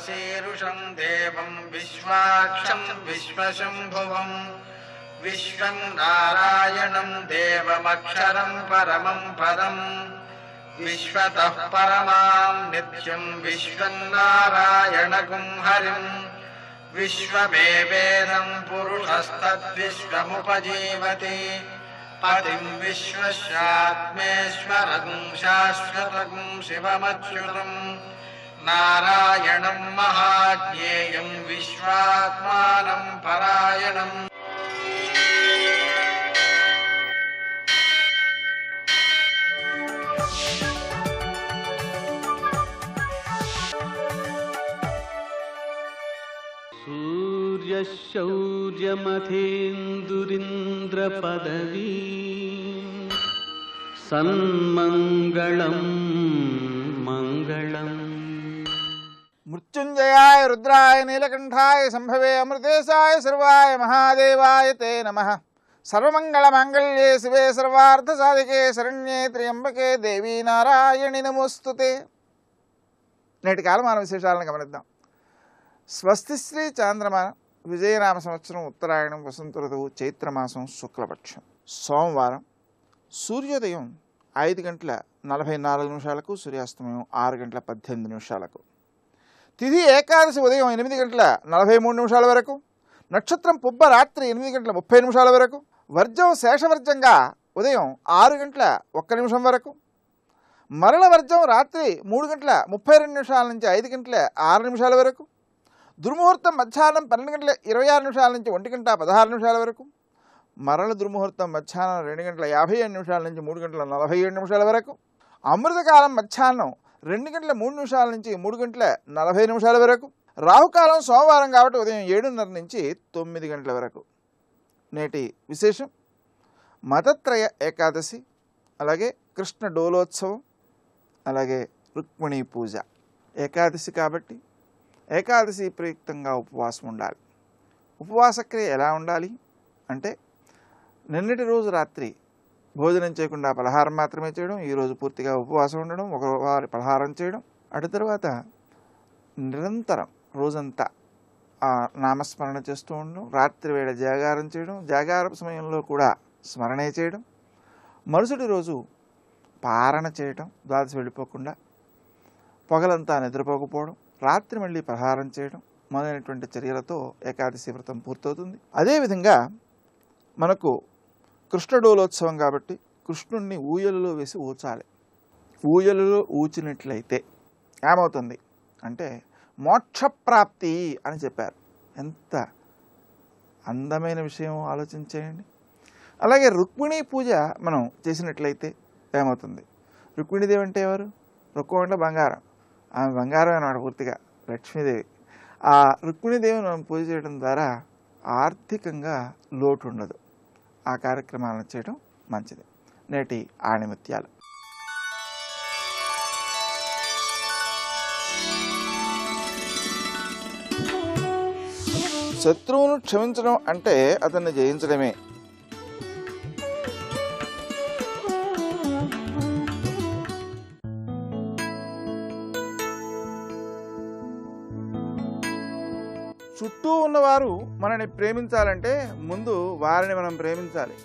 शीरुषं देवं विश्वाक्षं विश्वशम्भुवं विश्वं नारायणं देवमक्षरं परमं पदं विश्वतः परमां नित्यं विश्वं नारायणगुं हरिं विश्वमेवेदं पुरुषस्तद्विश्वमुपजीवति पतिं विश्वस्यात्मेश्वरगुं शाश्वतगुं शिवमच्युतं नारायणं महाज्ञेयं विश्वात्मानं परायणम्। सूर्यशौर्यमथेन्दुरिन्द्रपदवी सन्मङ्गलं मङ्गलम्। मृत्युंजयाय रुद्राय नीलकंठाय संभवे अमृतेशाय सर्वाय महादेवाय ते नमः। सर्वमंगलमांगल्ये शिवे सर्वार्थसाधिके शरण्ये त्र्यंबके देवी नारायणि नमोस्तुते। నేటి కాలమాన విశేషాలను గమనిద్దాం. స్వస్తిశ్రీ చాంద్రమాన విజయనామ సంవత్సరం ఉత్తరాయణం వసంత ఋతువు చైత్రమాసం శుక్లపక్షం సోమవారం సూర్యోదయం 5:44 సూర్యాస్తమయం 6:18 తిథి ఏకాదశి ఉదయం 8:43 వరకు, నక్షత్రం పుబ్బ రాత్రి 8:30 వరకు, వర్జం శేషవర్జంగా ఉదయం 6:01 వరకు, మరణ వర్జం రాత్రి 3:32 నుంచి 5:06 వరకు, దుర్ముహూర్తం మధ్యాహ్నం 12:26 నుంచి 1:16 వరకు, మరల దుర్ముహూర్తం మధ్యాహ్నం 2:57 నుంచి 3:47 వరకు, అమృతకాలం మధ్యాహ్నం 2:03 నుంచి 3:40 వరకు, రాహుకాలం సోమవారం కాబట్టి ఉదయం 7:30 నుంచి 9 గంటల వరకు. నేటి విశేషం మతత్రయ ఏకాదశి, అలాగే కృష్ణ డోలోత్సవం, అలాగే రుక్మిణీ పూజ. ఏకాదశి కాబట్టి ఏకాదశి ప్రయుక్తంగా ఉపవాసం ఉండాలి. ఉపవాసక్రియ ఎలా ఉండాలి అంటే నిన్నటి రోజు రాత్రి భోజనం చేయకుండా పలహారం మాత్రమే చేయడం, ఈరోజు పూర్తిగా ఉపవాసం ఉండడం, ఒకవారి పలహారం చేయడం, అటు తర్వాత నిరంతరం రోజంతా నామస్మరణ చేస్తూ ఉండడం, రాత్రి వేళ జాగారం చేయడం, జాగార సమయంలో కూడా స్మరణే చేయడం, మరుసటి రోజు పారణ చేయటం, ద్వాదశి వెళ్ళిపోకుండా పగలంతా నిద్రపోకపోవడం, రాత్రి మళ్ళీ పలహారం చేయడం మొదలైనటువంటి చర్యలతో ఏకాదశి వ్రతం పూర్తవుతుంది. అదేవిధంగా మనకు కృష్ణడోలోత్సవం కాబట్టి కృష్ణుణ్ణి ఊయలలో వేసి ఊచాలి. ఊయలలో ఊచినట్లయితే ఏమవుతుంది అంటే మోక్షప్రాప్తి అని చెప్పారు. ఎంత అందమైన విషయం ఆలోచించేయండి. అలాగే రుక్మిణీ పూజ మనం చేసినట్లయితే ఏమవుతుంది? రుక్మిణీదేవి అంటే ఎవరు? రుక్కు అంటే బంగారం, ఆమె బంగారం అన్నమాట, పూర్తిగా లక్ష్మీదేవి. ఆ రుక్మిణీదేవిని మనం పూజ చేయడం ద్వారా ఆర్థికంగా లోటు ఉండదు. ఆ కార్యక్రమాలను చేయడం మంచిది. నేటి ఆణిముత్యాలు. శత్రువును క్షమించడం అంటే అతన్ని జయించడమే. చుట్టూ ఉన్నవారు మనని ప్రేమించాలంటే ముందు వారిని మనం ప్రేమించాలి.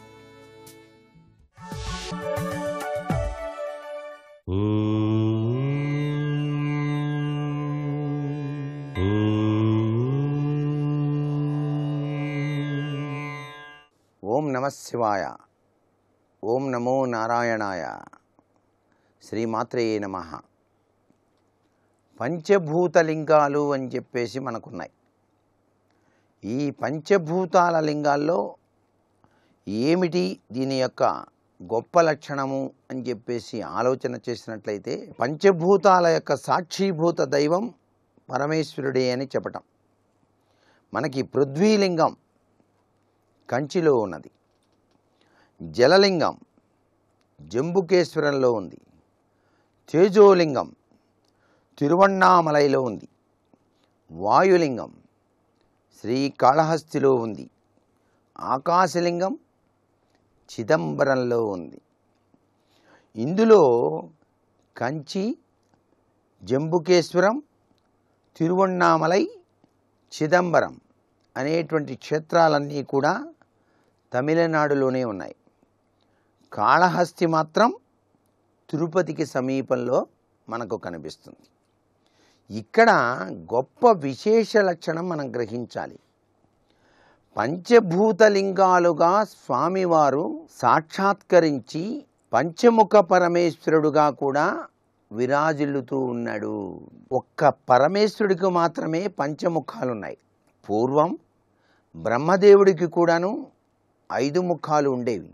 ఓం నమః శివాయ. ఓం నమో నారాయణాయ. శ్రీమాత్రే నమః. పంచభూతలింగాలు అని చెప్పేసి మనకున్నాయి. ఈ పంచభూతాల లింగాల్లో ఏమిటి దీని యొక్క గొప్ప లక్షణము అని చెప్పేసి ఆలోచన చేసినట్లయితే పంచభూతాల యొక్క సాక్షీభూత దైవం పరమేశ్వరుడే అని చెప్పటం. మనకి పృథ్వీలింగం కంచిలో ఉన్నది, జలలింగం జంబుకేశ్వరంలో ఉంది, తేజోలింగం తిరువణ్ణామలైలో ఉంది, వాయులింగం శ్రీకాళహస్తిలో ఉంది, ఆకాశలింగం చిదంబరంలో ఉంది. ఇందులో కంచి, జంబుకేశ్వరం, తిరువణ్ణామలై, చిదంబరం అనేటువంటి క్షేత్రాలన్నీ కూడా తమిళనాడులోనే ఉన్నాయి. కాళహస్తి మాత్రం తిరుపతికి సమీపంలో మనకు కనిపిస్తుంది. ఇక్కడ గొప్ప విశేష లక్షణం మనం గ్రహించాలి. పంచభూతలింగాలుగా స్వామివారు సాక్షాత్కరించి పంచముఖ పరమేశ్వరుడుగా కూడా విరాజిల్లుతూ ఉన్నాడు. ఒక్క పరమేశ్వరుడికి మాత్రమే పంచముఖాలున్నాయి. పూర్వం బ్రహ్మదేవుడికి కూడాను 5 ముఖాలు ఉండేవి.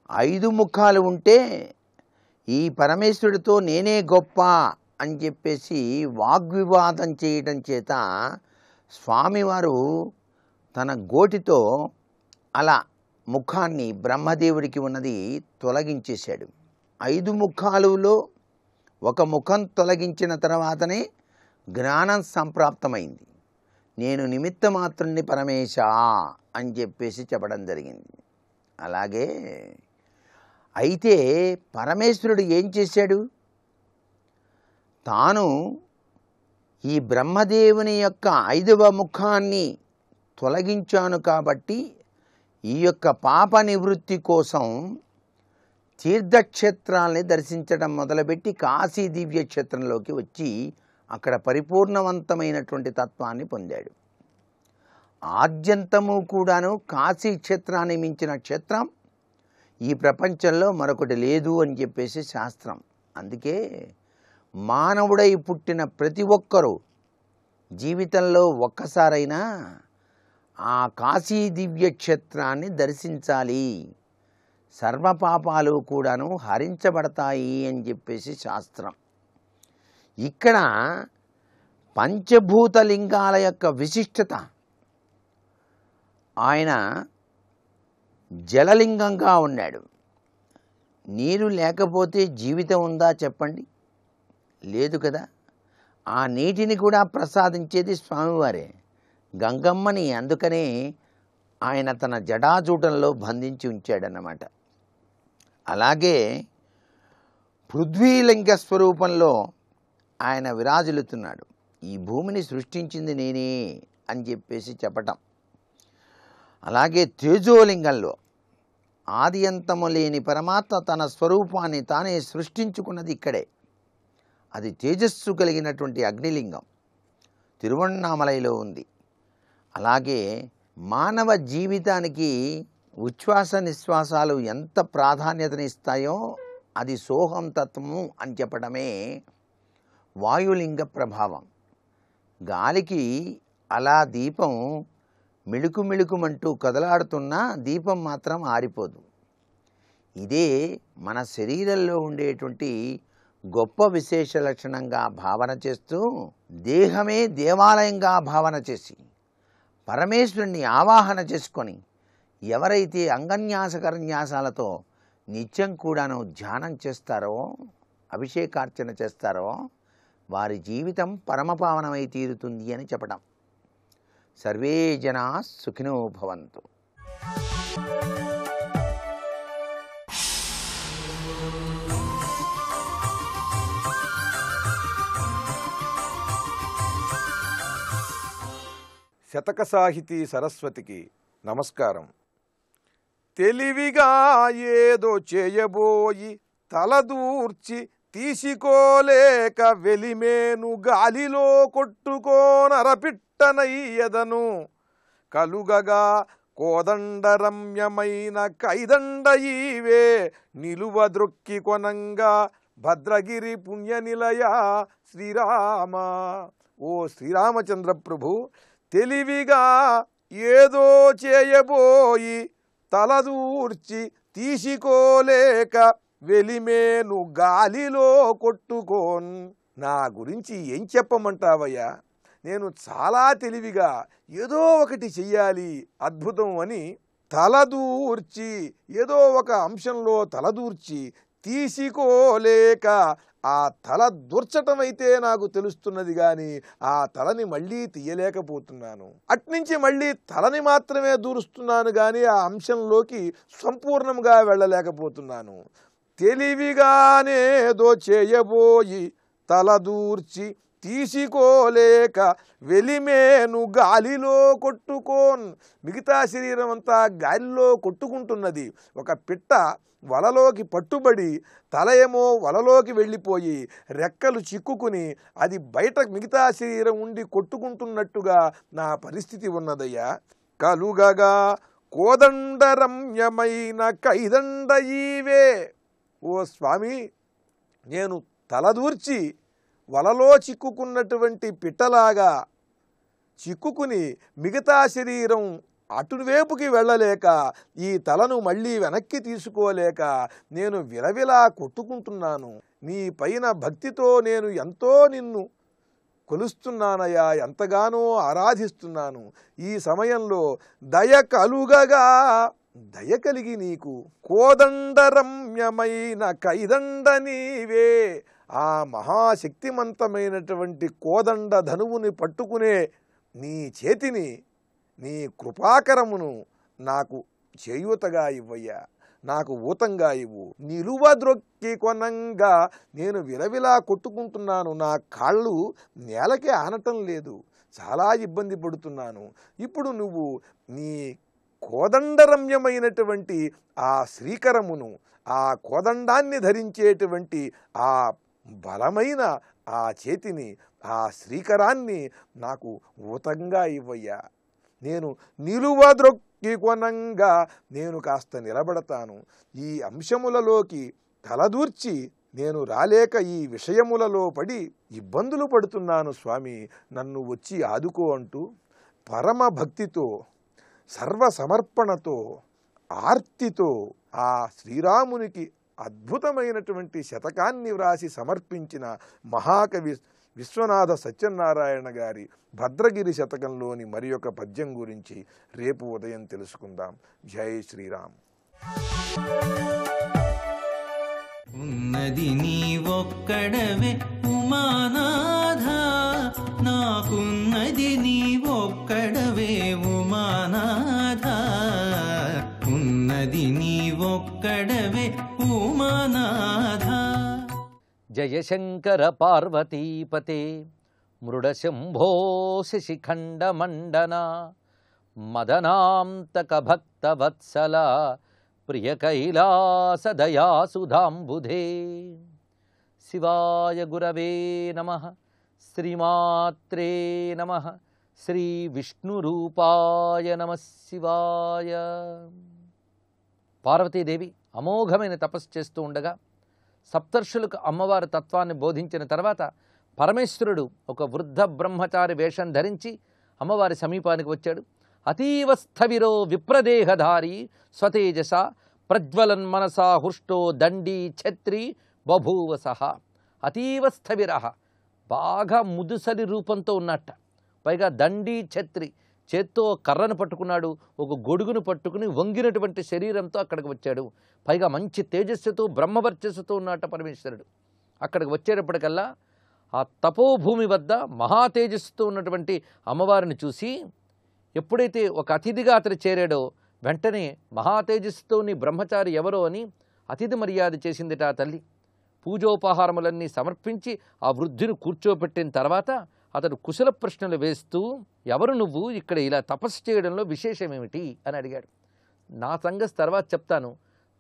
5 ముఖాలు ఉంటే ఈ పరమేశ్వరుడితో నేనే గొప్ప అని చెప్పేసి వాగ్వివాదం చేయడం చేత స్వామివారు తన గోటితో అలా ముఖాన్ని బ్రహ్మదేవుడికి ఉన్నది తొలగించేశాడు. 5 ముఖాలులో ఒక ముఖం తొలగించిన తర్వాతనే జ్ఞానం సంప్రాప్తమైంది. నేను నిమిత్త మాత్రుణ్ణి పరమేశ అని చెప్పేసి చెప్పడం జరిగింది. అలాగే అయితే పరమేశ్వరుడు ఏం చేశాడు? తాను ఈ బ్రహ్మదేవుని యొక్క 5వ ముఖాన్ని తొలగించాను కాబట్టి ఈ యొక్క పాప నివృత్తి కోసం తీర్థక్షేత్రాలని దర్శించడం మొదలుపెట్టి కాశీ దివ్య క్షేత్రంలోకి వచ్చి అక్కడ పరిపూర్ణవంతమైనటువంటి తత్వాన్ని పొందాడు. ఆద్యంతము కూడాను కాశీ క్షేత్రాన్ని మించిన క్షేత్రం ఈ ప్రపంచంలో మరొకటి లేదు అని చెప్పేసి శాస్త్రం. అందుకే మానవుడై పుట్టిన ప్రతి ఒక్కరూ జీవితంలో ఒక్కసారైనా ఆ కాశీ దివ్య క్షేత్రాన్ని దర్శించాలి. సర్వపాపాలు కూడాను హరించబడతాయి అని చెప్పేసి శాస్త్రం. ఇక్కడ పంచభూతలింగాల యొక్క విశిష్టత, ఆయన జలలింగంగా ఉన్నాడు. నీరు లేకపోతే జీవితం ఉందా చెప్పండి? లేదు కదా. ఆ నీటిని కూడా ప్రసాదించేది స్వామివారే, గంగమ్మని. అందుకనే ఆయన తన జటాజూటంలో బంధించి ఉంచాడన్నమాట. అలాగే పృథ్వీలింగ స్వరూపంలో ఆయన విరాజిల్లుతున్నాడు. ఈ భూమిని సృష్టించింది నేనే అని చెప్పేసి చెప్పటం. అలాగే తేజోలింగంలో ఆది అంతము లేని పరమాత్మ తన స్వరూపాన్ని తానే సృష్టించుకున్నది ఇక్కడే. అది తేజస్సు కలిగినటువంటి అగ్నిలింగం తిరువణ్ణామలైలో ఉంది. అలాగే మానవ జీవితానికి ఉచ్ఛ్వాస నిశ్వాసాలు ఎంత ప్రాధాన్యతనిస్తాయో అది సోహం తత్వము అని చెప్పడమే వాయులింగ ప్రభావం. గాలికి అలా దీపం మిళుకు మిళుకుమంటూ కదలాడుతున్నా దీపం మాత్రం ఆరిపోదు. ఇదే మన శరీరంలో ఉండేటువంటి గొప్ప విశేష లక్షణంగా భావన చేస్తూ దేహమే దేవాలయంగా భావన చేసి పరమేశ్వరుణ్ణి ఆవాహన చేసుకొని ఎవరైతే అంగన్యాసకరన్యాసాలతో నిత్యం కూడాను ధ్యానం చేస్తారో, అభిషేకార్చన చేస్తారో వారి జీవితం పరమపావనమై తీరుతుంది అని చెప్పడం. సర్వే జనా సుఖినో భవంతు. శతక సాహితీ సరస్వతికి నమస్కారం. తెలివిగా ఏదో చేయబోయి తలదూర్చి తీసుకోలేక వెలిమేను గాలిలో కొట్టుకోనరపిట్టనయ్యదను కలుగగా కోదండరమ్యమైన కైదండయీవే నిలువ ద్రొక్కి కొనంగా భద్రగిరి పుణ్యనిలయ శ్రీరామ. ఓ శ్రీరామచంద్ర ప్రభు, తెలివిగా ఏదో చేయబోయి తలదూర్చి తీసుకోలేక వెలిమేను గాలిలో కొట్టుకోన్. నా గురించి ఏం చెప్పమంటావయ్యా? నేను చాలా తెలివిగా ఏదో ఒకటి చెయ్యాలి, అద్భుతం అని తలదూర్చి, ఏదో ఒక అంశంలో తలదూర్చి తీసుకోలేక ఆ తల దూర్చటం అయితే నాకు తెలుస్తున్నది కానీ ఆ తలని మళ్ళీ తీయలేకపోతున్నాను. అట్నుంచి మళ్ళీ తలని మాత్రమే దూరుస్తున్నాను కానీ ఆ అంశంలోకి సంపూర్ణంగా వెళ్ళలేకపోతున్నాను. తెలివిగానేదో చేయబోయి తలదూర్చి తీసుకోలేక వెలిమేను గాలిలో కొట్టుకోన్. మిగతా శరీరం అంతా గాలిలో కొట్టుకుంటున్నది. ఒక పిట్ట వలలోకి పట్టుబడి తల ఏమో వలలోకి వెళ్ళిపోయి రెక్కలు చిక్కుకుని అది బయట మిగతా శరీరం ఉండి కొట్టుకుంటున్నట్టుగా నా పరిస్థితి ఉన్నదయ్యా. కలుగగా కోదండరమ్యమైన కైదండ ఈవే. ఓ స్వామి, నేను తలదూర్చి వలలో చిక్కుకున్నటువంటి పిట్టలాగా చిక్కుకుని మిగతా శరీరం అటువైపుకి వెళ్ళలేక ఈ తలను మళ్ళీ వెనక్కి తీసుకోలేక నేను విలవిలా కొట్టుకుంటున్నాను. నీ పైన భక్తితో నేను ఎంతో నిన్ను కొలుస్తున్నానయ్యా, ఎంతగానో ఆరాధిస్తున్నాను. ఈ సమయంలో దయ కలుగగా దయ కలిగి నీకు కోదండరమ్యమైన కైదండ నీవే. ఆ మహాశక్తిమంతమైనటువంటి కోదండ ధనువుని పట్టుకునే నీ చేతిని, నీ కృపాకరమును నాకు చేయూతగా ఇవ్వయ్యా, నాకు ఊతంగా ఇవ్వు. నిలువద్రొక్కి కొనంగా నేను విలవిలా కొట్టుకుంటున్నాను. నా కాళ్ళు నేలకే ఆనటం లేదు, చాలా ఇబ్బంది పడుతున్నాను. ఇప్పుడు నువ్వు నీ కోదండరమ్యమైనటువంటి ఆ శ్రీకరమును, ఆ కోదండాన్ని ధరించేటువంటి ఆ బలమైన ఆ చేతిని, ఆ శ్రీకరాన్ని నాకు ఊతంగా ఇవ్వయ్యా. నేను నిలువద్రొక్కి కొనంగా నేను కాస్త నిలబడతాను. ఈ అంశములలోకి తలదూర్చి నేను రాలేక ఈ విషయములలో పడి ఇబ్బందులు పడుతున్నాను స్వామి, నన్ను వచ్చి ఆదుకో అంటూ పరమ భక్తితో, సర్వసమర్పణతో, ఆర్తితో ఆ శ్రీరామునికి అద్భుతమైనటువంటి శతకాన్ని వ్రాసి సమర్పించిన మహాకవి విశ్వనాథ సత్యనారాయణ గారి భద్రగిరి శతకంలోని మరి ఒక పద్యం గురించి రేపు ఉదయం తెలుసుకుందాం. జై శ్రీరామ్. ఉన్నది నీవొక్కడవే ఉమానాథ, నాకున్నది నీవొక్కడవే ఉమానాథ, ఉన్నది నీవొక్కడవే ఉమానాథ. జయ శంకర పార్వతీపతే మృడశంభో శశిఖండమండన మదనాంతక భక్తవత్సల ప్రియ కైలాస దయాసుధాంబుధే. శివాయ గురవే నమః. శ్రీమాత్రే నమః. శ్రీ విష్ణురూపాయ నమః శివాయ. పార్వతీదేవి అమోఘమైన తపస్సు చేస్తూ ఉండగా సప్తర్షులకు అమ్మవారి తత్వాన్ని బోధించిన తర్వాత పరమేశ్వరుడు ఒక వృద్ధ బ్రహ్మచారి వేషం ధరించి అమ్మవారి సమీపానికి వచ్చాడు. అతీవ స్థవిరో విప్రదేహధారి స్వతేజస ప్రజ్వలన్ మనసా హృష్టో దండీ ఛత్రి బభూవ సహ. అతీవ స్థవిర, బాగా ముదుసలి రూపంతో ఉన్నట్ట. పైగా దండీ ఛత్రి, చేత్తో కర్రను పట్టుకున్నాడు, ఒక గొడుగును పట్టుకుని వంగినటువంటి శరీరంతో అక్కడికి వచ్చాడు. పైగా మంచి తేజస్సుతో బ్రహ్మవర్చస్సుతో ఉన్నట్ట పరమేశ్వరుడు. అక్కడికి వచ్చేటప్పటికల్లా ఆ తపోభూమి వద్ద మహాతేజస్సుతో ఉన్నటువంటి అమ్మవారిని చూసి ఎప్పుడైతే ఒక అతిథిగా అతడు చేరాడో వెంటనే మహాతేజస్సుతోని బ్రహ్మచారి ఎవరో అని అతిథి మర్యాద చేసిందిట ఆ తల్లి. పూజోపహారములన్నీ సమర్పించి ఆ వృద్ధుని కూర్చోపెట్టిన తర్వాత అతడు కుశల ప్రశ్నలు వేస్తూ, ఎవరు నువ్వు, ఇక్కడ ఇలా తపస్సు చేయడంలో విశేషమేమిటి అని అడిగాడు. నా సంగతి తర్వాత చెప్తాను,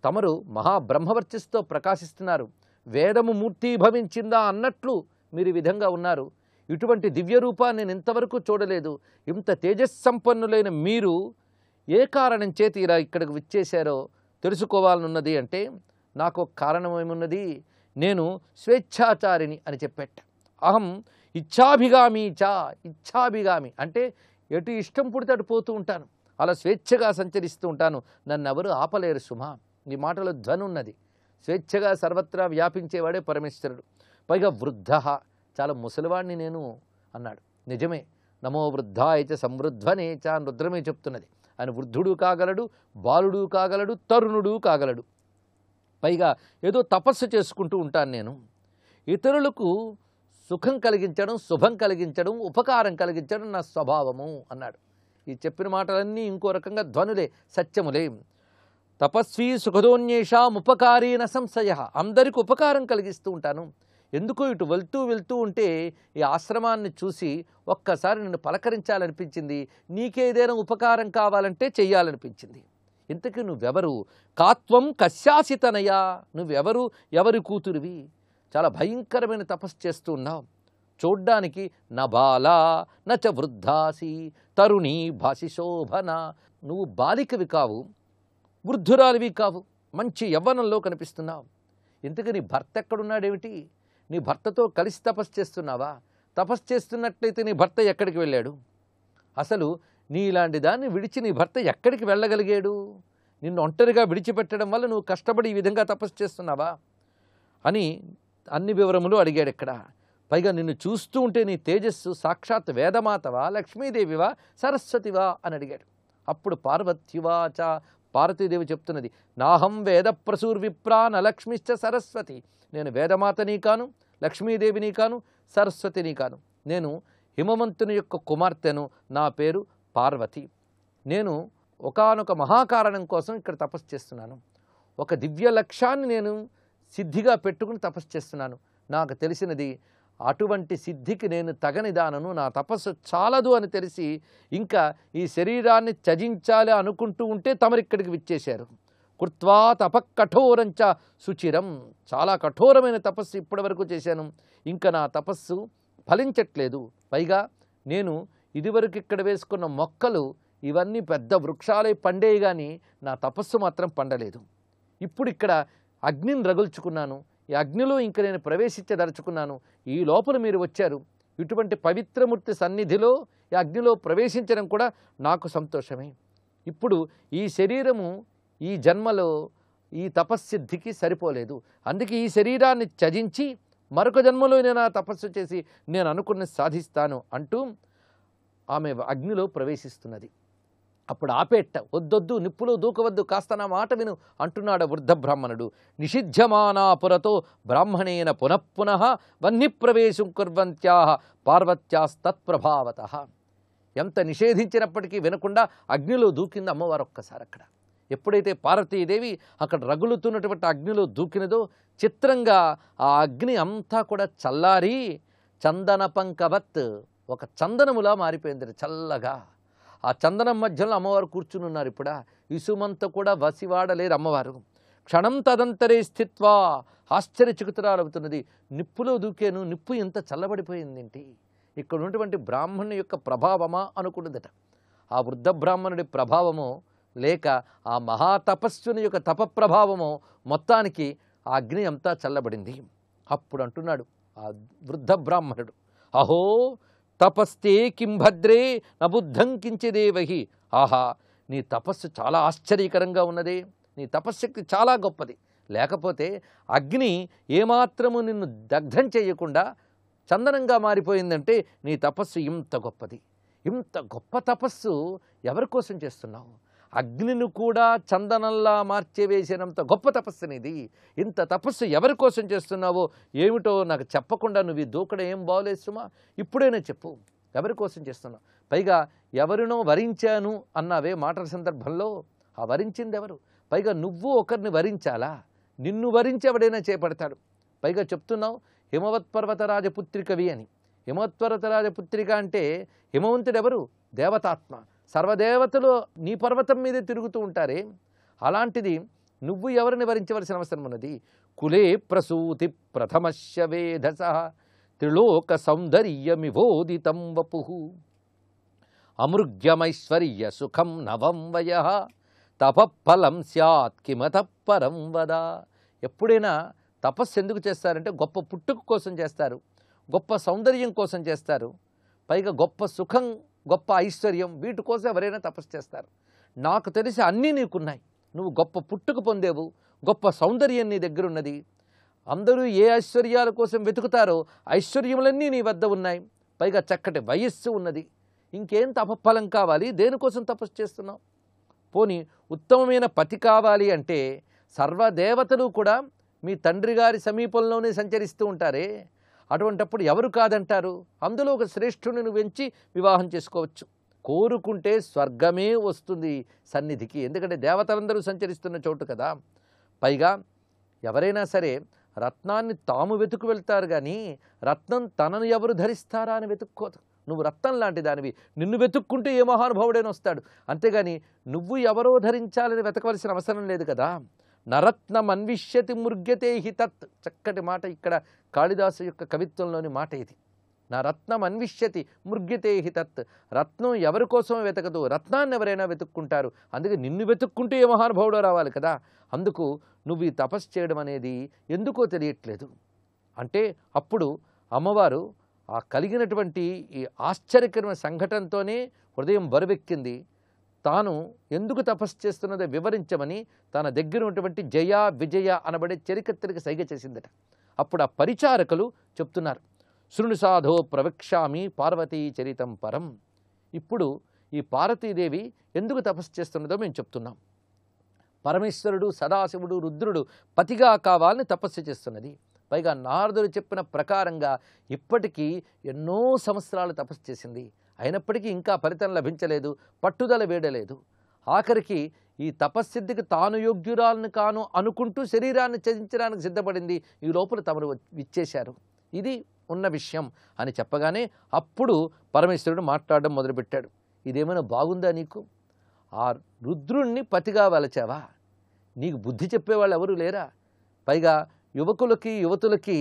తమరు మహాబ్రహ్మవర్చస్సుతో ప్రకాశిస్తున్నారు, వేదము మూర్తీభవించిందా అన్నట్లు మీరు ఈ విధంగా ఉన్నారు. ఇటువంటి దివ్య రూపాన్ని నేను ఇంతవరకు చూడలేదు. ఇంత తేజస్సంపన్నులైన మీరు ఏ కారణం చేతి ఇలా ఇక్కడికి విచ్చేశారో తెలుసుకోవాలనున్నది అంటే, నాకు కారణం ఏమున్నది, నేను స్వేచ్ఛాచారిని అని చెప్పేట. అహం ఇచ్ఛాభిగామి అంటే ఎటు ఇష్టం పుడితే అటు పోతూ ఉంటాను, అలా స్వేచ్ఛగా సంచరిస్తూ ఉంటాను, నన్ను ఎవరు ఆపలేరు సుమా. ఈ మాటలో ధ్వని ఉన్నది. స్వేచ్ఛగా సర్వత్రా వ్యాపించేవాడే పరమేశ్వరుడు. పైగా వృద్ధ, చాలా ముసలివాడిని నేను అన్నాడు. నిజమే, నమో వృద్ధాయ చ సమృద్ధనే చ అని రుద్రమే చెప్తున్నది. ఆయన వృద్ధుడు కాగలడు, బాలుడు కాగలడు, తరుణుడు కాగలడు. పైగా ఏదో తపస్సు చేసుకుంటూ ఉంటాను నేను. ఇతరులకు సుఖం కలిగించడం, శుభం కలిగించడం, ఉపకారం కలిగించడం నా స్వభావము అన్నాడు. ఈ చెప్పిన మాటలన్నీ ఇంకో రకంగా ధ్వనులే, సత్యములే. తపస్వీ సుఖదోన్యేషాం ఉపకారేణ సంశయ, అందరికి ఉపకారం కలిగిస్తూ ఉంటాను. ఎందుకో ఇటు వెళ్తూ వెళ్తూ ఉంటే ఈ ఆశ్రమాన్ని చూసి ఒక్కసారి నిన్ను పలకరించాలనిపించింది, నీకేదైనా ఉపకారం కావాలంటే చెయ్యాలనిపించింది. ఇంతకీ నువ్వెవరు? కాత్వం కశ్యాసితనయా, నువ్వెవరు, ఎవరి కూతురివి? చాలా భయంకరమైన తపస్సు చేస్తూ ఉన్నావు. చూడ్డానికి నబాలా నచ వృద్ధాసి తరుణీ భాసి శోభన, నువ్వు బాలికవి కావు, వృద్ధురాలివి కావు, మంచి యవ్వనంలో కనిపిస్తున్నావు. ఇంతకీ నీ భర్త ఎక్కడున్నాడేమిటి? నీ భర్తతో కలిసి తపస్సు చేస్తున్నావా? తపస్సు చేస్తున్నట్లయితే నీ భర్త ఎక్కడికి వెళ్ళాడు? అసలు నీలాంటి దాన్ని విడిచి నీ భర్త ఎక్కడికి వెళ్ళగలిగాడు? నిన్ను ఒంటరిగా విడిచిపెట్టడం వల్ల నువ్వు కష్టపడి ఈ విధంగా తపస్సు చేస్తున్నావా అని అన్ని వివరములు అడిగాడు ఇక్కడ. పైగా నిన్ను చూస్తూ ఉంటే నీ తేజస్సు సాక్షాత్ వేదమాతవా, లక్ష్మీదేవివా, సరస్వతివా అని అడిగాడు. అప్పుడు పార్వత్యువాచ, పార్వతీదేవి చెప్తున్నది, నాహం వేద ప్రసూర్విప్రా నలక్ష్మిశ్చ సరస్వతి, నేను వేదమాతని కాను, లక్ష్మీదేవిని కాను, సరస్వతిని కాను, నేను హిమవంతుని యొక్క కుమార్తెను, నా పేరు పార్వతి. నేను ఒకానొక మహాకారణం కోసం ఇక్కడ తపస్సు చేస్తున్నాను. ఒక దివ్య లక్ష్యాన్ని నేను సిద్ధిగా పెట్టుకుని తపస్సు చేస్తున్నాను. నాకు తెలిసినది అటువంటి సిద్ధికి నేను తగనిదానను, నా తపస్సు చాలదు అని తెలిసి ఇంకా ఈ శరీరాన్ని త్యజించాలి అనుకుంటూ ఉంటే తమరిక్కడికి విచ్చేశారు. కృత్వా తపకఠోరంచ సుచిరం, చాలా కఠోరమైన తపస్సు ఇప్పటి వరకు చేశాను, ఇంకా నా తపస్సు ఫలించట్లేదు. పైగా నేను ఇదివరకు ఇక్కడ వేసుకున్న మొక్కలు ఇవన్నీ పెద్ద వృక్షాలై పండేవి, కానీ నా తపస్సు మాత్రం పండలేదు. ఇప్పుడు ఇక్కడ అగ్నిని రగుల్చుకున్నాను, ఈ అగ్నిలో ఇంక నేను ప్రవేశించదలుచుకున్నాను. ఈ లోపల మీరు వచ్చారు. ఇటువంటి పవిత్రమూర్తి సన్నిధిలో ఈ అగ్నిలో ప్రవేశించడం కూడా నాకు సంతోషమే. ఇప్పుడు ఈ శరీరము ఈ జన్మలో ఈ తపస్సిద్ధికి సరిపోలేదు, అందుకే ఈ శరీరాన్ని త్యజించి మరొక జన్మలో నేను ఆ తపస్సు చేసి నేను అనుకున్నది సాధిస్తాను అంటూ ఆమె అగ్నిలో ప్రవేశిస్తున్నది. అప్పుడు ఆపేట్ట, వద్దొద్దు, నిప్పులో దూకవద్దు, కాస్త నా మాట విను అంటున్నాడు వృద్ధ బ్రాహ్మణుడు. నిషిధ్యమానా పురతో బ్రాహ్మణేన పునఃపునః వహ్ని ప్రవేశం కుర్వంత్యాః పార్వత్యాస్తత్ప్రభావతః. ఎంత నిషేధించినప్పటికీ వినకుండా అగ్నిలో దూకింది అమ్మవారు ఒక్కసారి అక్కడ. ఎప్పుడైతే పార్వతీదేవి అక్కడ రగులుతున్నటువంటి అగ్నిలో దూకినదో చిత్రంగా ఆ అగ్ని అంతా కూడా చల్లారి చందన పంకవత్, ఒక చందనములా మారిపోయింది చల్లగా. ఆ చందనం మధ్యలో అమ్మవారు కూర్చుని ఉన్నారు. ఇప్పుడు ఇసుమంతా కూడా వసివాడలేరు అమ్మవారు. క్షణం తదంతరే స్థిత్వా, ఆశ్చర్యచకితురాలవుతున్నది. నిప్పులో దూకాను, నిప్పు ఎంత చల్లబడిపోయిందేంటి, ఇక్కడ ఉన్నటువంటి బ్రాహ్మణుని యొక్క ప్రభావమా అనుకున్నదట. ఆ వృద్ధ బ్రాహ్మణుడి ప్రభావమో లేక ఆ మహాతపస్సుని యొక్క తప ప్రభావమో మొత్తానికి ఆ అగ్ని అంతా చల్లబడింది. అప్పుడు అంటున్నాడు ఆ వృద్ధ బ్రాహ్మణుడు, అహో తపస్తే కిం భద్రే నబుద్ధం కించిదేవహి. ఆహా, నీ తపస్సు చాలా ఆశ్చర్యకరంగా ఉన్నదే, నీ తపశ్శక్తి చాలా గొప్పది. లేకపోతే అగ్ని ఏమాత్రము నిన్ను దగ్ధం చేయకుండా చందనంగా మారిపోయిందంటే నీ తపస్సు ఇంత గొప్పది. ఇంత గొప్ప తపస్సు ఎవరి కోసం చేస్తున్నావు? అగ్నిని కూడా చందనంలా మార్చివేసినంత గొప్ప తపస్సునిది. ఇంత తపస్సు ఎవరి కోసం చేస్తున్నావో ఏమిటో నాకు చెప్పకుండా నువ్వు ఈ దూకడం ఏం బాగోలేదు సుమా, ఇప్పుడైనా చెప్పు, ఎవరి కోసం చేస్తున్నావు? పైగా ఎవరినో వరించాను అన్నావే మాటల సందర్భంలో, ఆ వరించింది ఎవరు? పైగా నువ్వు ఒకరిని వరించాలా? నిన్ను వరించి ఎవడైనా చేపడతాడు. పైగా చెప్తున్నావు హిమవత్ పర్వతరాజపుత్రికవి అని. హిమవత్ పర్వతరాజపుత్రిక అంటే హిమవంతుడెవరు? దేవతాత్మ. సర్వదేవతలు నీ పర్వతం మీదే తిరుగుతూ ఉంటారే, అలాంటిది నువ్వు ఎవరిని వరించవలసిన అవసరం ఉన్నది? కులే ప్రసూతి ప్రథమస్య వేధస త్రిలోక సౌందర్యమివోదితం వపుః అమృగ్యమైశ్వర్య సుఖం నవం వయః తపఫలం స్యాత్ కిమతః పరం వద. ఎప్పుడైనా తపస్సు ఎందుకు చేస్తారంటే గొప్ప పుట్టుక కోసం చేస్తారు, గొప్ప సౌందర్యం కోసం చేస్తారు, పైగా గొప్ప సుఖం, గొప్ప ఐశ్వర్యం, వీటి కోసం ఎవరైనా తపస్సు చేస్తారు. నాకు తెలిసి అన్నీ నీకున్నాయి. నువ్వు గొప్ప పుట్టుక పొందేవు, గొప్ప సౌందర్యం నీ దగ్గర ఉన్నది. అందరూ ఏ ఐశ్వర్యాల కోసం వెతుకుతారో ఐశ్వర్యములన్నీ నీ వద్ద ఉన్నాయి. పైగా చక్కటి వయస్సు ఉన్నది. ఇంకేం తపఫలం కావాలి? దేనికోసం తపస్సు చేస్తున్నావు? పోనీ ఉత్తమమైన పతి కావాలి అంటే సర్వదేవతలు కూడా మీ తండ్రి గారి సమీపంలోనే సంచరిస్తూ ఉంటారే, అటువంటప్పుడు ఎవరు కాదంటారు? అందులో ఒక శ్రేష్ఠుని నువ్వు ఎంచి వివాహం చేసుకోవచ్చు. కోరుకుంటే స్వర్గమే వస్తుంది సన్నిధికి, ఎందుకంటే దేవతలందరూ సంచరిస్తున్న చోటు కదా. పైగా ఎవరైనా సరే రత్నాన్ని తాము వెతుకు వెళ్తారు కానీ రత్నం తనను ఎవరు ధరిస్తారా అని వెతుక్కోదు. నువ్వు రత్నం లాంటి దానివి, నిన్ను వెతుక్కుంటే ఏ మహానుభావుడైనా వస్తాడు. అంతేగాని నువ్వు ఎవరో ధరించాలని వెతకవలసిన అవసరం లేదు కదా. నరత్నం అన్విష్యతి మృగ్యతే హి తత్. చక్కటి మాట ఇక్కడ కాళిదాసు యొక్క కవిత్వంలోని మాట ఇది. నా రత్నం అన్విష్యతి మృగ్యతే హి తత్. రత్నం ఎవరి కోసం వెతకదు, రత్నాన్ని ఎవరైనా వెతుక్కుంటారు. అందుకే నిన్ను వెతుక్కుంటే ఏ మహానుభావుడో రావాలి కదా. అందుకు నువ్వు ఈ తపస్సు చేయడం అనేది ఎందుకో తెలియట్లేదు అంటే అప్పుడు అమ్మవారు ఆ కలిగినటువంటి ఈ ఆశ్చర్యకరమైన సంఘటనతోనే హృదయం బరువెక్కింది. తాను ఎందుకు తపస్సు చేస్తున్నదో వివరించమని తన దగ్గర ఉన్నటువంటి జయ విజయ అనబడే చెరికత్తెరికి సైగ చేసిందట. అప్పుడు ఆ పరిచారకులు చెప్తున్నారు, శృణు సాధో ప్రవక్ష్యామి పార్వతీ చరితం పరం. ఇప్పుడు ఈ పార్వతీదేవి ఎందుకు తపస్సు చేస్తున్నదో మేము చెప్తున్నాం. పరమేశ్వరుడు సదాశివుడు రుద్రుడు పతిగా కావాలని తపస్సు చేస్తున్నది. పైగా నారదుడు చెప్పిన ప్రకారంగా ఇప్పటికీ ఎన్నో సంవత్సరాలు తపస్సు చేసింది. అయినప్పటికీ ఇంకా ఫలితం లభించలేదు, పట్టుదల వేడలేదు. ఆఖరికి ఈ తపస్సిద్ధికి తాను యోగ్యురాలను కాను అనుకుంటూ శరీరాన్ని త్యజించడానికి సిద్ధపడింది. ఈ లోపల తమరు ఇచ్చేశారు, ఇది ఉన్న విషయం అని చెప్పగానే అప్పుడు పరమేశ్వరుడు మాట్లాడడం మొదలుపెట్టాడు. ఇదేమైనా బాగుందా నీకు? ఆ రుద్రుణ్ణి పతిగా వలచావా? నీకు బుద్ధి చెప్పేవాళ్ళు ఎవరు లేరా? పైగా యువకులకి యువతులకి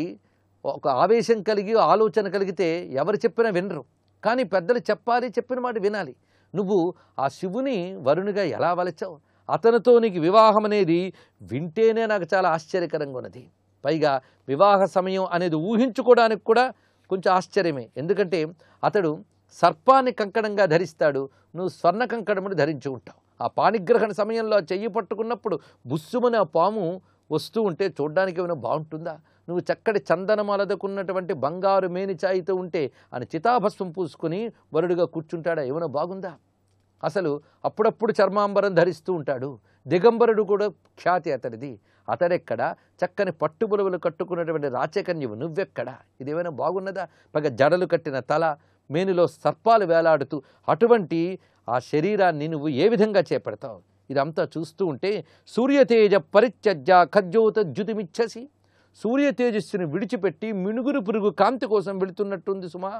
ఒక ఆవేశం కలిగి ఆలోచన కలిగితే ఎవరు చెప్పినా వినరు. కానీ పెద్దలు చెప్పాలి, చెప్పిన మాట వినాలి. నువ్వు ఆ శివుని వరునిగా ఎలా వలచావు? అతనితో నీకు వివాహం అనేది వింటేనే నాకు చాలా ఆశ్చర్యకరంగా ఉన్నది. పైగా వివాహ సమయం అనేది ఊహించుకోవడానికి కూడా కొంచెం ఆశ్చర్యమే. ఎందుకంటే అతడు సర్పాన్ని కంకణంగా ధరిస్తాడు, నువ్వు స్వర్ణ కంకణమును ధరించి ఉంటావు. ఆ పాణిగ్రహణ సమయంలో చెయ్యి పట్టుకున్నప్పుడు బుస్సుమని ఆ పాము వస్తూ ఉంటే చూడ్డానికి ఏమైనా బాగుంటుందా? నువ్వు చక్కటి చందనమలదకున్నటువంటి బంగారు మేనిచాయితో ఉంటే అని చితాభస్వం పూసుకొని వరుడుగా కూర్చుంటాడా? ఏమైనా బాగుందా? అసలు అప్పుడప్పుడు చర్మాంబరం ధరిస్తూ ఉంటాడు. దిగంబరుడు కూడా ఖ్యాతి అతడిది. అతడెక్కడ? చక్కని పట్టుబులువలు కట్టుకున్నటువంటి రాచకన్యవు నువ్వెక్కడా? ఇదేమైనా బాగున్నదా? పైగా జడలు కట్టిన తల, మేనిలో సర్పాలు వేలాడుతూ అటువంటి ఆ శరీరాన్ని నువ్వు ఏ విధంగా చేపడతావు? ఇదంతా చూస్తూ ఉంటే సూర్యతేజ పరిత్యజ్య ఖజ్జోత జ్యుతిమిచ్చసి, సూర్య తేజస్సుని విడిచిపెట్టి మినుగురు పురుగు కాంతి కోసం వెళుతున్నట్టుంది సుమా.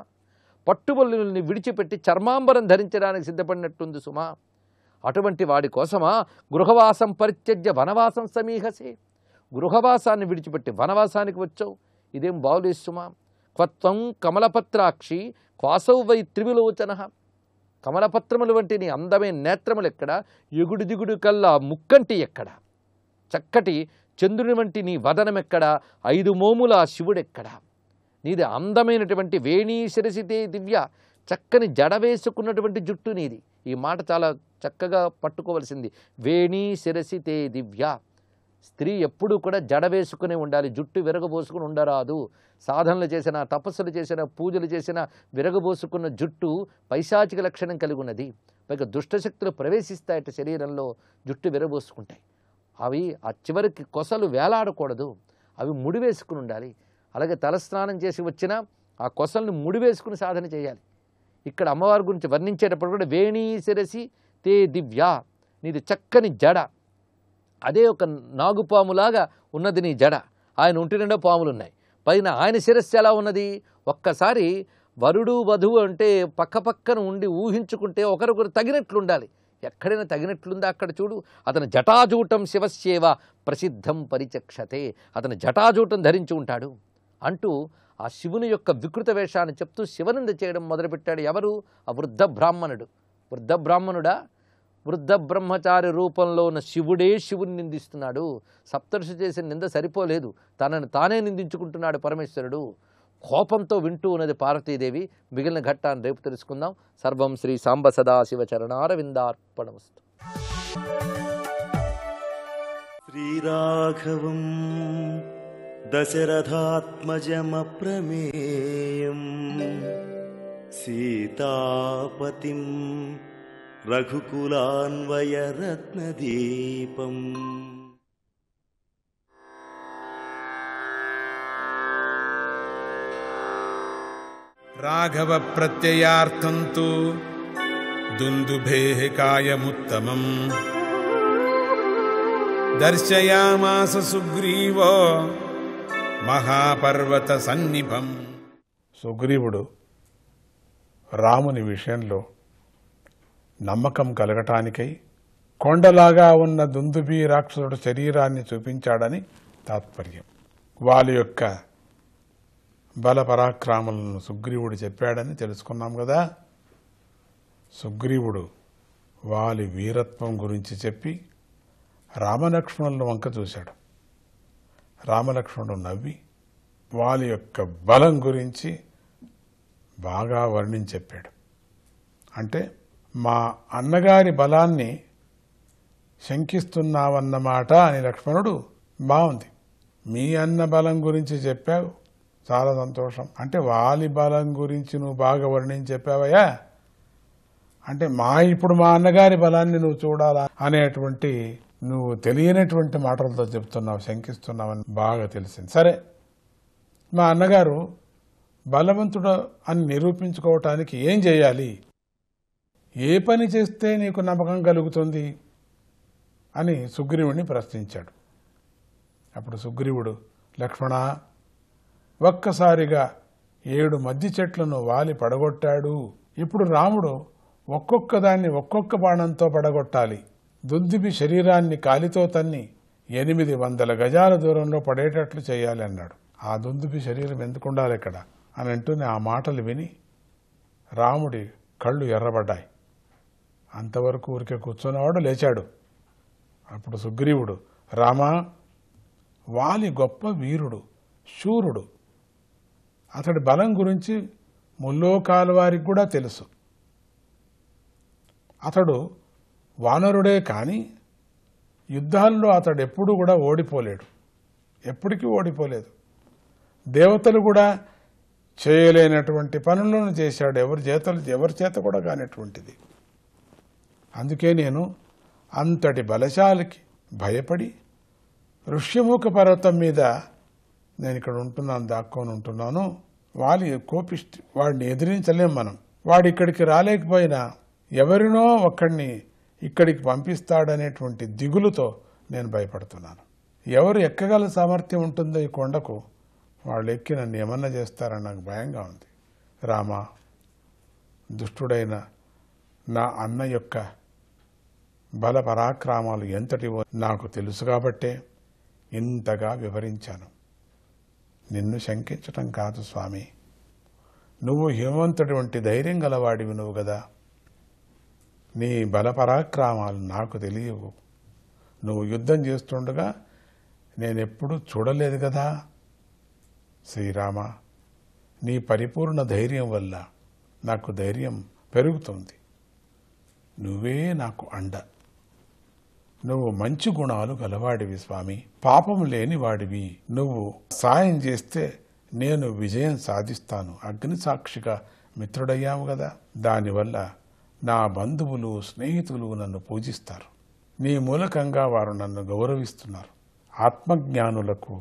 పట్టుబొల్లుల్ని విడిచిపెట్టి చర్మాంబరం ధరించడానికి సిద్ధపడినట్టుంది సుమా. అటువంటి వాడి కోసమా గృహవాసం పరిత్యజ్య వనవాసం సమీహసే. గృహవాసాన్ని విడిచిపెట్టి వనవాసానికి వచ్చావు, ఇదేం బావులేదు సుమా. క్వత్వం కమలపత్రాక్షి క్వాసౌ వై త్రివిలోచన. కమలపత్రములు వంటి నీ అందమైన నేత్రములు ఎక్కడ? ఎగుడు దిగుడు కల్లా ముక్కంటి ఎక్కడ? చక్కటి చంద్రుని వంటి నీ వదనం ఎక్కడ? 5 మోముల శివుడెక్కడ? నీది అందమైనటువంటి వేణీ శిరసితే దివ్య, చక్కని జడ వేసుకున్నటువంటి జుట్టు నీది. ఈ మాట చాలా చక్కగా పట్టుకోవలసింది. వేణీ శిరసితే దివ్య. స్త్రీ ఎప్పుడూ కూడా జడ వేసుకునే ఉండాలి, జుట్టు విరగబోసుకుని ఉండరాదు. సాధనలు చేసిన, తపస్సులు చేసిన, పూజలు చేసిన విరగబోసుకున్న జుట్టు పైశాచిక లక్షణం కలిగి ఉన్నది. పైగా దుష్టశక్తులు ప్రవేశిస్తాయట శరీరంలో, జుట్టు విరగబోసుకుంటాయి. అవి ఆ చివరికి కొసలు వేలాడకూడదు, అవి ముడివేసుకుని ఉండాలి. అలాగే తలస్నానం చేసి వచ్చినా ఆ కొసలను ముడివేసుకుని సాధన చేయాలి. ఇక్కడ అమ్మవారి గురించి వర్ణించేటప్పుడు కూడా వేణీ శిరసి తే దివ్య, నీది చక్కని జడ, అదే ఒక నాగుపాములాగా ఉన్నది నీ జడ. ఆయన ఒంటి నిండా పాములు ఉన్నాయి. పైన ఆయన శిరస్సు ఎలా ఉన్నది? ఒక్కసారి వరుడు వధువు అంటే పక్కపక్కన ఉండి ఊహించుకుంటే ఒకరొకరు తగినట్లుండాలి. ఎక్కడైనా తగినట్లుందా? అక్కడ చూడు, అతను జటాజూటం శివస్యేవ ప్రసిద్ధం పరిచక్షతే, అతను జటాజూటం ధరించి ఉంటాడు అంటూ ఆ శివుని యొక్క వికృత వేషాన్ని చెప్తూ శివనింద చేయడం మొదలుపెట్టాడు. ఎవరు? ఆ వృద్ధ బ్రాహ్మణుడు. వృద్ధ బ్రాహ్మణుడా? వృద్ధ బ్రహ్మచారి రూపంలో ఉన్న శివుడే శివుని నిందిస్తున్నాడు. సప్తర్షి చేసిన నింద సరిపోలేదు, తనను తానే నిందించుకుంటున్నాడు పరమేశ్వరుడు. కోపంతో వింటూ ఉన్నది పార్వతీదేవి. మిగిలిన ఘట్టాన్ని రేపు తెలుసుకుందాం. సర్వం శ్రీ సాంబ సదాశివ చరణారవిందార్పణమస్తు. శ్రీరాఘవం దశరథాత్మజమప్రమేయం సీతాపతిం రఘుకులాన్వయరత్నదీపం. రాఘవ ప్రత్యయార్థం తు దుందుభేః కాయముత్తమం దర్శయామాస సుగ్రీవో మహాపర్వత సన్నిభం. సుగ్రీవుడు రాముని విషయంలో నమ్మకం కలగటానికై కొండలాగా ఉన్న దుందుబి రాక్షసుడు శరీరాన్ని చూపించాడని తాత్పర్యం. వాళ్ళ యొక్క బల పరాక్రమాలను సుగ్రీవుడు చెప్పాడని తెలుసుకున్నాం కదా. సుగ్రీవుడు వాలి వీరత్వం గురించి చెప్పి రామలక్ష్మణుల వంక చూశాడు. రామలక్ష్మణుడు నవ్వి వాలి యొక్క బలం గురించి బాగా వర్ణించి చెప్పాడు. అంటే మా అన్నగారి బలాన్ని శంకిస్తున్నావన్నమాట అని లక్ష్మణుడు, బాగుంది, మీ అన్న బలం గురించి చెప్పావు, చాలా సంతోషం. అంటే వాలి బలం గురించి నువ్వు బాగా వర్ణించి చెప్పావయ్యా, అంటే ఇప్పుడు మా అన్నగారి బలాన్ని నువ్వు చూడాలా అనేటువంటి నువ్వు తెలియనటువంటి మాటలతో చెప్తున్నావు, శంకిస్తున్నావని బాగా తెలిసింది. సరే, మా అన్నగారు బలవంతుడు అని నిరూపించుకోవటానికి ఏం చేయాలి, ఏ పని చేస్తే నీకు నమ్మకం కలుగుతుంది అని సుగ్రీవుడిని ప్రశ్నించాడు. అప్పుడు సుగ్రీవుడు, లక్ష్మణ, ఒక్కసారిగా 7 మద్ది చెట్లను వాలి పడగొట్టాడు. ఇప్పుడు రాముడు ఒక్కొక్క దాన్ని ఒక్కొక్క బాణంతో పడగొట్టాలి. దుందుబి శరీరాన్ని కాలితో తన్ని 800 గజాల దూరంలో పడేటట్లు చేయాలి అన్నాడు. ఆ దుందుబి శరీరం ఎందుకు ఉండాలి ఇక్కడ అని అంటూనే ఆ మాటలు విని రాముడి కళ్ళు ఎర్రబడ్డాయి. అంతవరకు ఊరికే కూర్చున్నవాడు లేచాడు. అప్పుడు సుగ్రీవుడు, రామా, వాలి గొప్ప వీరుడు, శూరుడు. అతడి బలం గురించి ముల్లోకాల వారికి కూడా తెలుసు. అతడు వానరుడే కానీ యుద్ధాల్లో అతడు ఎప్పుడూ కూడా ఓడిపోలేడు, ఎప్పటికీ ఓడిపోలేదు. దేవతలు కూడా చేయలేనటువంటి పనులను చేశాడు, ఎవరి చేత కూడా కానటువంటిది. అందుకే నేను అంతటి బలశాలికి భయపడి ఋష్యముఖ పర్వతం మీద నేను ఇక్కడ ఉంటున్నాను, దాక్కొని ఉంటున్నాను. వాలి కోపిష్టి, వాడిని ఎదిరించలేం మనం. వాడు ఇక్కడికి రాలేకపోయినా ఎవరినో ఒక్కడిని ఇక్కడికి పంపిస్తాడనేటువంటి దిగులుతో నేను భయపడుతున్నాను. ఎవరు ఎక్కగల సామర్థ్యం ఉంటుందో ఈ కొండకు, వాళ్ళు ఎక్కి నన్ను ఏమన్నా చేస్తారని నాకు భయంగా ఉంది. రామా, దుష్టుడైన నా అన్న యొక్క బల పరాక్రమాలు ఎంతటివో నాకు తెలుసు కాబట్టే ఇంతగా వివరించాను. నిన్ను శంకించటం కాదు స్వామి, నువ్వు హిమవంతుడి వంటి ధైర్యం గలవాడివి నువ్వు కదా. నీ బల పరాక్రమాలు నాకు తెలియవు. నువ్వు యుద్ధం చేస్తుండగా నేనెప్పుడూ చూడలేదు కదా. శ్రీరామ, నీ పరిపూర్ణ ధైర్యం వల్ల నాకు ధైర్యం పెరుగుతుంది. నువ్వే నాకు అండ. నువ్వు మంచి గుణాలు గలవాడివి స్వామి, పాపం లేని వాడివి. నువ్వు సాయం చేస్తే నేను విజయం సాధిస్తాను. అగ్ని సాక్షిగా మిత్రుడయ్యాము కదా, దానివల్ల నా బంధువులు స్నేహితులు నన్ను పూజిస్తారు. నీ మూలకంగా వారు నన్ను గౌరవిస్తున్నారు. ఆత్మజ్ఞానులకు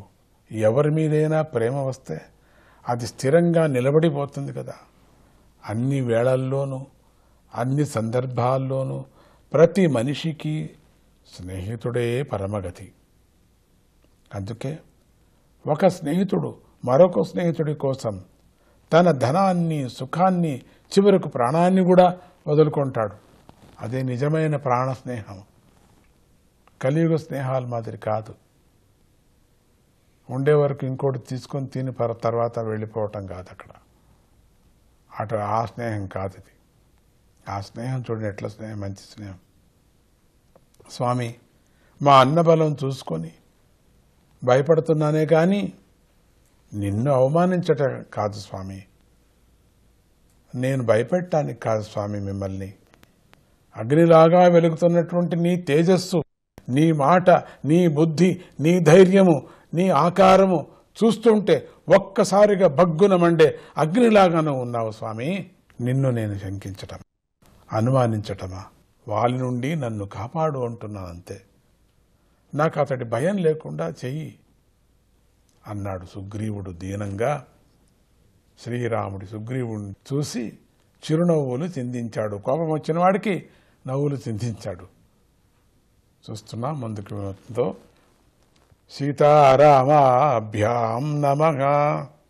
ఎవరి మీదైనా ప్రేమ వస్తే అది స్థిరంగా నిలబడిపోతుంది కదా. అన్ని వేళల్లోనూ అన్ని సందర్భాల్లోనూ ప్రతి మనిషికి స్నేహితుడే పరమగతి. అందుకే ఒక స్నేహితుడు మరొక స్నేహితుడి కోసం తన ధనాన్ని, సుఖాన్ని, చివరకు ప్రాణాన్ని కూడా వదులుకుంటాడు. అదే నిజమైన ప్రాణ స్నేహం. కలియుగ స్నేహాల మాదిరి కాదు. ఉండే వరకు ఇంకోటి తీసుకొని తిని తర్వాత వెళ్ళిపోవటం కాదు. అక్కడ ఆ స్నేహం కాదు ఇది. ఆ స్నేహం చూడండి ఎట్లా స్నేహం, మంచి స్నేహం. స్వామి, మా అన్న బలం చూసుకొని భయపడుతున్నానే కానీ నిన్ను అవమానించటం కాదు స్వామి, నేను భయపెట్టడానికి కాదు స్వామి మిమ్మల్ని. అగ్నిలాగా వెలుగుతున్నటువంటి నీ తేజస్సు, నీ మాట, నీ బుద్ధి, నీ ధైర్యము, నీ ఆకారము చూస్తుంటే ఒక్కసారిగా భగ్గున మండే అగ్నిలాగానూ ఉన్నావు స్వామి. నిన్ను నేను శంకించటం, అనుమానించటమా? వాళ్ళ నుండి నన్ను కాపాడు అంటున్నానంతే. నాకు అతడి భయం లేకుండా చెయ్యి అన్నాడు సుగ్రీవుడు దీనంగా. శ్రీరాముడి సుగ్రీవుడిని చూసి చిరునవ్వులు చిందించాడు. కోపం వచ్చిన వాడికి నవ్వులు చిందించాడు. చూస్తున్నా ముందుకు సీతారామాభ్యాం నమః.